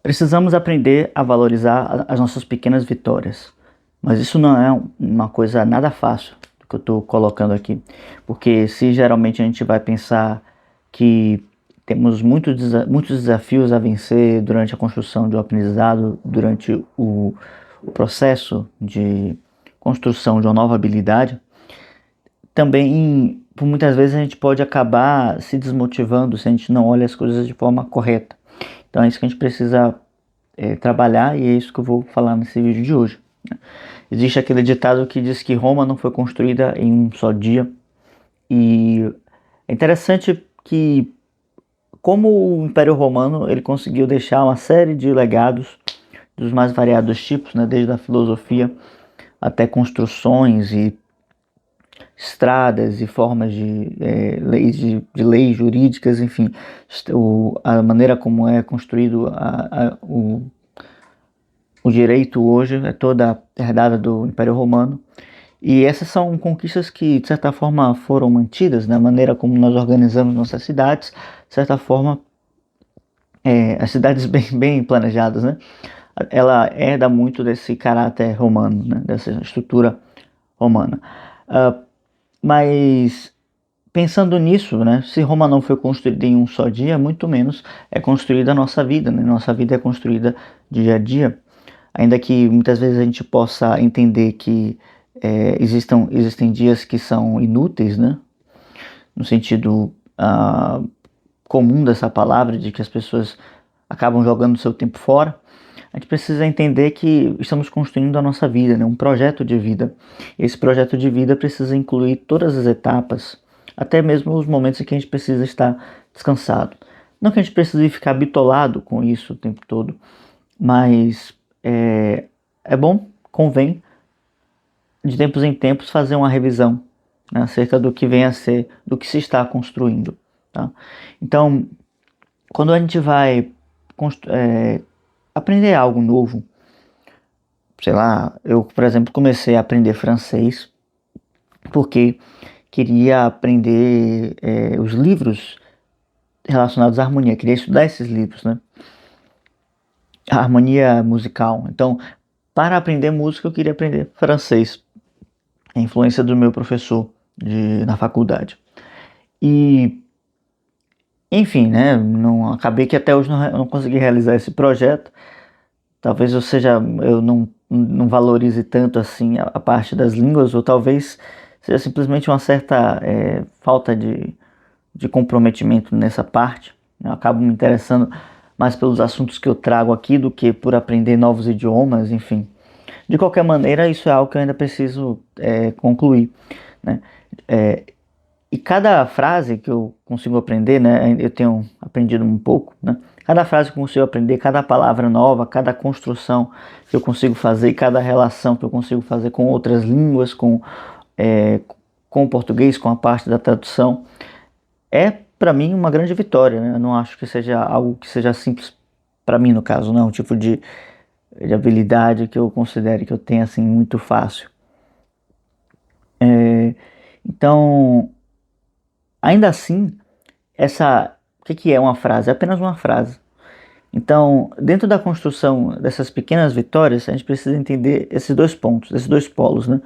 Precisamos aprender a valorizar as nossas pequenas vitórias. Mas isso não é uma coisa nada fácil que eu estou colocando aqui. Porque se geralmente a gente vai pensar que temos muitos desafios a vencer durante a construção de um aprendizado, durante o processo de construção de uma nova habilidade, também por muitas vezes a gente pode acabar se desmotivando se a gente não olha as coisas de forma correta. Então é isso que a gente precisa trabalhar, e é isso que eu vou falar nesse vídeo de hoje. Existe aquele ditado que diz que Roma não foi construída em um só dia, e é interessante que, como o Império Romano, ele conseguiu deixar uma série de legados dos mais variados tipos, né, desde a filosofia até construções e estradas e formas de leis jurídicas, enfim, a maneira como é construído o direito hoje é toda herdada do Império Romano. E essas são conquistas que, de certa forma, foram mantidas, na maneira como nós organizamos nossas cidades, de certa forma, as cidades bem planejadas, né? Ela herda muito desse caráter romano, né? Dessa estrutura romana. Uh, mas, pensando nisso, né? Se Roma não foi construída em um só dia, muito menos é construída a nossa vida, né? Nossa vida é construída dia a dia. Ainda que muitas vezes a gente possa entender que existem dias que são inúteis, né? No sentido comum dessa palavra, de que as pessoas acabam jogando seu tempo fora. A gente precisa entender que estamos construindo a nossa vida, né? Um projeto de vida. Esse projeto de vida precisa incluir todas as etapas, até mesmo os momentos em que a gente precisa estar descansado. Não que a gente precise ficar bitolado com isso o tempo todo, mas é bom, convém, de tempos em tempos, fazer uma revisão, né, acerca do que vem a ser, do que se está construindo. Tá? Então, quando a gente vai aprender algo novo, sei lá, eu, por exemplo, comecei a aprender francês porque queria aprender os livros relacionados à harmonia, queria estudar esses livros, né? A harmonia musical. Então, para aprender música, eu queria aprender francês. A influência do meu professor na faculdade. E, enfim, né? Não, acabei que até hoje não consegui realizar esse projeto. Talvez eu não valorize tanto assim a parte das línguas, ou talvez seja simplesmente uma certa falta de comprometimento nessa parte. Eu acabo me interessando mais pelos assuntos que eu trago aqui do que por aprender novos idiomas, enfim. De qualquer maneira, isso é algo que eu ainda preciso concluir, né? E cada frase que eu consigo aprender, né? Eu tenho aprendido um pouco, né? Cada frase que eu consigo aprender, cada palavra nova, cada construção que eu consigo fazer, cada relação que eu consigo fazer com outras línguas, é, com o português, com a parte da tradução, é para mim uma grande vitória, né? Eu não acho que seja algo que seja simples para mim, no caso, não é um tipo de habilidade que eu considere que eu tenho assim muito fácil. Então, ainda assim, o que é uma frase? É apenas uma frase. Então, dentro da construção dessas pequenas vitórias, a gente precisa entender esses dois pontos, esses dois polos, né?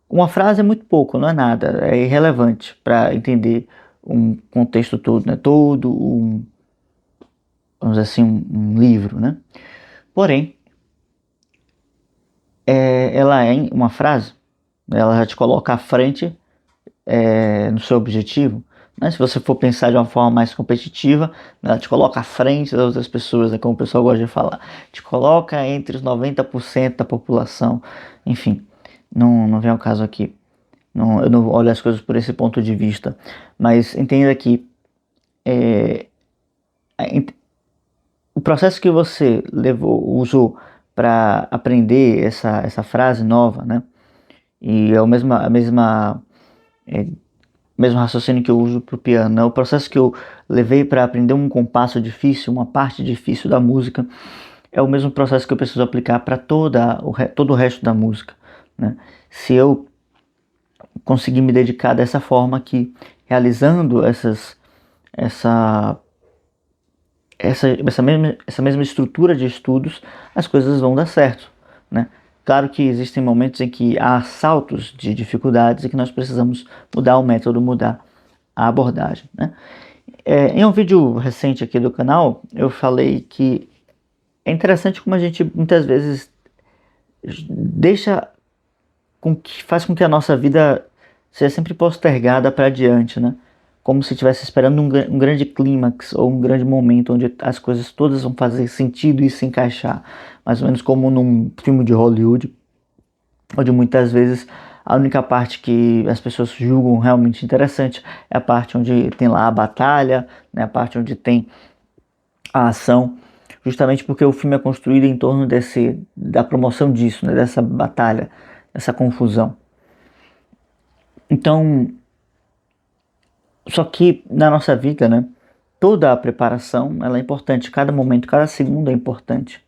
Uma frase é muito pouco, não é nada, é irrelevante para entender um contexto todo, né? Vamos dizer assim, um livro, né? Porém, ela é uma frase, ela já te coloca à frente no seu objetivo, né? Se você for pensar de uma forma mais competitiva, ela te coloca à frente das outras pessoas, né? Como o pessoal gosta de falar, te coloca entre os 90% da população, enfim, não vem ao caso aqui. Não, eu não olho as coisas por esse ponto de vista, mas entenda que é, o processo que você usou para aprender essa frase nova, né? E é é, mesmo raciocínio que eu uso para o piano, né? O processo que eu levei para aprender um compasso difícil, uma parte difícil da música, é o mesmo processo que eu preciso aplicar para todo o resto da música, né? Se eu conseguir me dedicar dessa forma aqui, realizando essa essa mesma estrutura de estudos, as coisas vão dar certo, né? Claro que existem momentos em que há saltos de dificuldades e que nós precisamos mudar o método, mudar a abordagem, né? Em um vídeo recente aqui do canal, eu falei que é interessante como a gente muitas vezes faz com que a nossa vida seja sempre postergada para adiante, né? Como se estivesse esperando um grande clímax ou um grande momento onde as coisas todas vão fazer sentido e se encaixar. Mais ou menos como num filme de Hollywood, onde muitas vezes a única parte que as pessoas julgam realmente interessante é a parte onde tem lá a batalha, né? A parte onde tem a ação, justamente porque o filme é construído em torno da promoção disso, né? Dessa batalha, dessa confusão. Então, só que na nossa vida, né, toda a preparação ela é importante, cada momento, cada segundo é importante,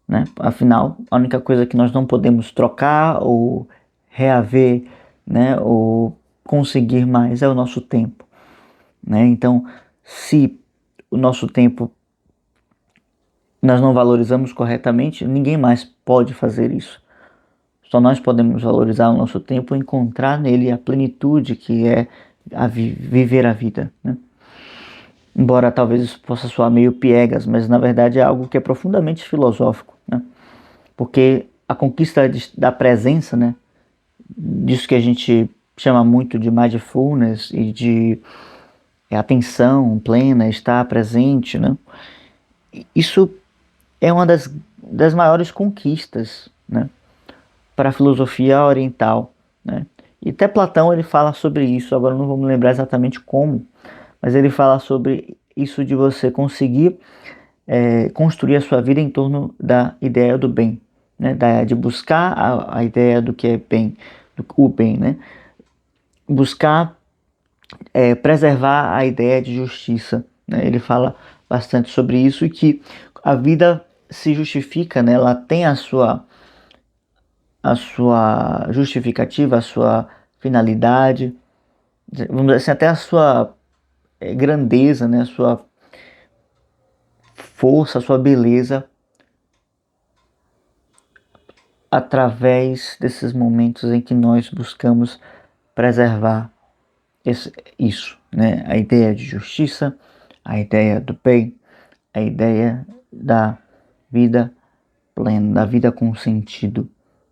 né? Afinal, a única coisa que nós não podemos trocar ou reaver, né, ou conseguir mais é o nosso tempo, né? Então, se o nosso tempo nós não valorizamos corretamente, ninguém mais pode fazer isso. Só nós podemos valorizar o nosso tempo e encontrar nele a plenitude que é viver a vida, né? Embora talvez isso possa soar meio piegas, mas na verdade é algo que é profundamente filosófico, né? Porque a conquista da presença, né, disso que a gente chama muito de mindfulness e de atenção plena, estar presente, né? Isso é uma das maiores conquistas, né, para a filosofia oriental, né? E até Platão ele fala sobre isso, agora não vou me lembrar exatamente como, mas ele fala sobre isso de você conseguir construir a sua vida em torno da ideia do bem, né? De buscar a ideia do que é bem, o bem, né? Buscar preservar a ideia de justiça, né? Ele fala bastante sobre isso e que a vida se justifica, né? Ela tem a sua justificativa, a sua finalidade, vamos dizer assim, até a sua grandeza, né? A sua força, a sua beleza através desses momentos em que nós buscamos preservar isso, né? A ideia de justiça, a ideia do bem, a ideia da vida plena, da vida com sentido,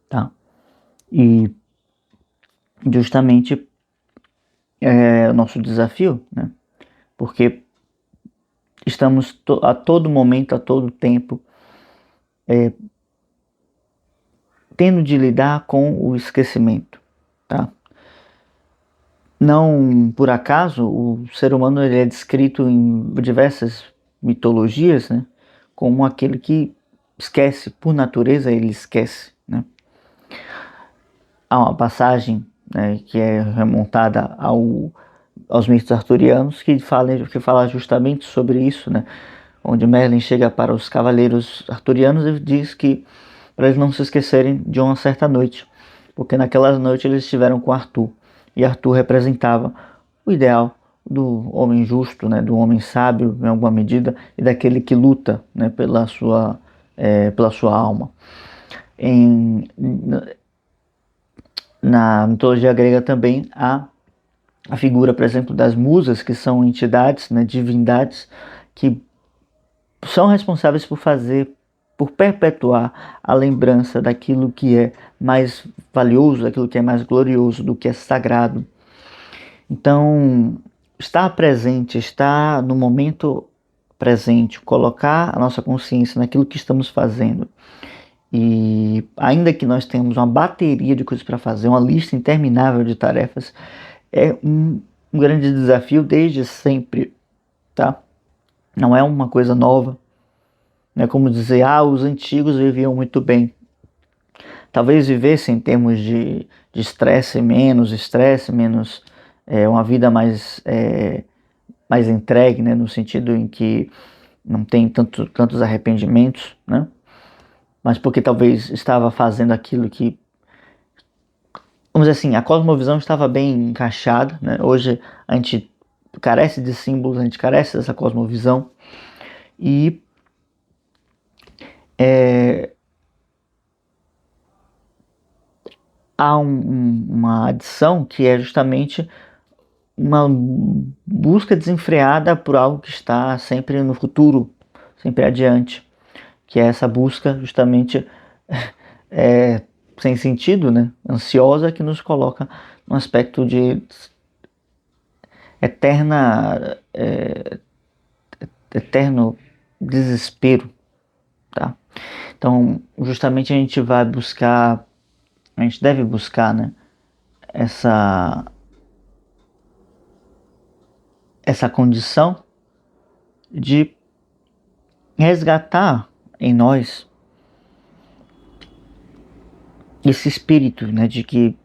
tá? E justamente é o nosso desafio, né? Porque estamos a todo momento, a todo tempo, tendo de lidar com o esquecimento, tá? Não por acaso o ser humano ele é descrito em diversas mitologias, né, como aquele que esquece, por natureza ele esquece, né? Há uma passagem, né, que é remontada aos mitos arturianos que fala justamente sobre isso, né? Onde Merlin chega para os cavaleiros arturianos e diz que para eles não se esquecerem de uma certa noite, porque naquela noite eles estiveram com Arthur, e Arthur representava o ideal do homem justo, né, do homem sábio em alguma medida, e daquele que luta, né, pela sua alma. Na mitologia grega também há a figura, por exemplo, das musas, que são entidades, né, divindades, que são responsáveis por perpetuar a lembrança daquilo que é mais valioso, daquilo que é mais glorioso, do que é sagrado. Então, estar presente, estar no momento presente, colocar a nossa consciência naquilo que estamos fazendo. E ainda que nós tenhamos uma bateria de coisas para fazer, uma lista interminável de tarefas, é um grande desafio desde sempre, tá? Não é uma coisa nova. Não é como dizer, os antigos viviam muito bem. Talvez vivessem em termos de estresse, menos uma vida mais entregue, né? No sentido em que não tem tantos arrependimentos, né? Mas porque talvez estava fazendo aquilo que, vamos dizer assim, a cosmovisão estava bem encaixada, né? Hoje a gente carece de símbolos, a gente carece dessa cosmovisão. E há uma adição que é justamente uma busca desenfreada por algo que está sempre no futuro, sempre adiante, que é essa busca justamente sem sentido, né? Ansiosa, que nos coloca num aspecto de eterno desespero, tá? Então, justamente a gente deve buscar, né, essa condição de resgatar em nós esse espírito, né, de que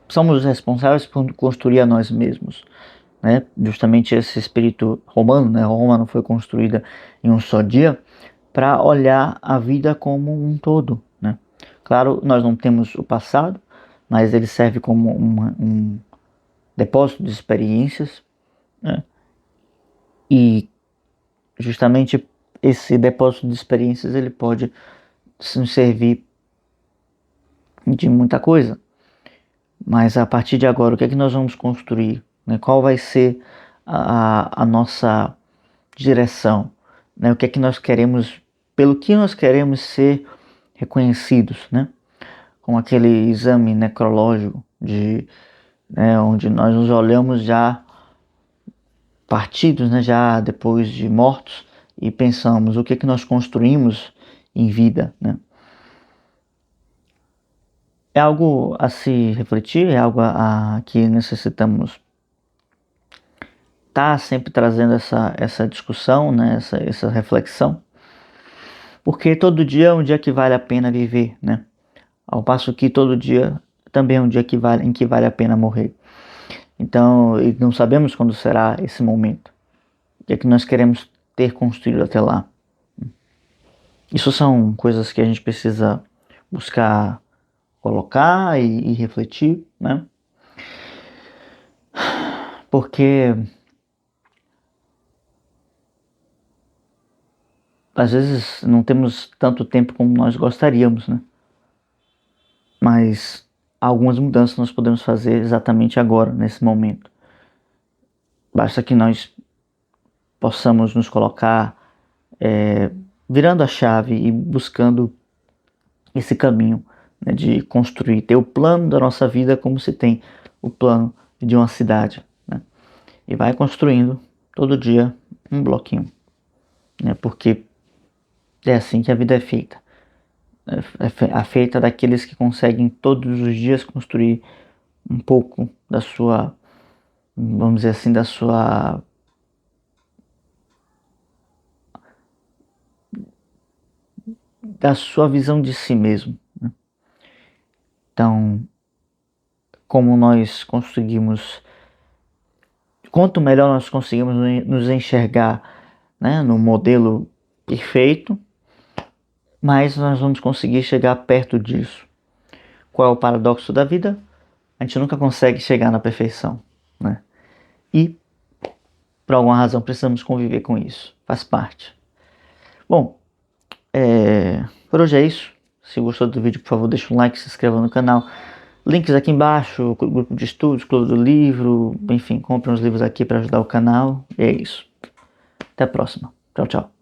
somos os responsáveis por construir a nós mesmos, né? Justamente esse espírito romano, né? Roma não foi construída em um só dia, para olhar a vida como um todo, né? Claro, nós não temos o passado, mas ele serve como um depósito de experiências, né? E justamente esse depósito de experiências ele pode nos servir de muita coisa. Mas a partir de agora, o que é que nós vamos construir? Né? Qual vai ser a nossa direção? Né? O que é que nós queremos, pelo que nós queremos ser reconhecidos, né? Com aquele exame necrológico né, onde nós nos olhamos já partidos, né, já depois de mortos, e pensamos o que é que nós construímos em vida, né? É algo a se refletir, é algo que necessitamos estar sempre trazendo essa discussão, né, essa reflexão, porque todo dia é um dia que vale a pena viver, né? Ao passo que todo dia também é um dia em que vale a pena morrer. Então, e não sabemos quando será esse momento. O que é que nós queremos ter construído até lá? Isso são coisas que a gente precisa buscar colocar e refletir, né? Porque às vezes não temos tanto tempo como nós gostaríamos, né? Mas algumas mudanças nós podemos fazer exatamente agora, nesse momento. Basta que nós possamos nos colocar virando a chave e buscando esse caminho, né, de construir, ter o plano da nossa vida como se tem o plano de uma cidade, né? E vai construindo todo dia um bloquinho, né? Porque é assim que a vida é feita. É feita daqueles que conseguem todos os dias construir um pouco da sua, vamos dizer assim, da sua visão de si mesmo, né? Então, como nós conseguimos, quanto melhor nós conseguimos nos enxergar, né, no modelo perfeito, mais nós vamos conseguir chegar perto disso. Qual é o paradoxo da vida? A gente nunca consegue chegar na perfeição, né? E, por alguma razão, precisamos conviver com isso. Faz parte. Bom, por hoje é isso. Se gostou do vídeo, por favor, deixa um like, se inscreva no canal. Links aqui embaixo, grupo de estudos, clube do livro, enfim, compre uns livros aqui para ajudar o canal. E é isso. Até a próxima. Tchau, tchau.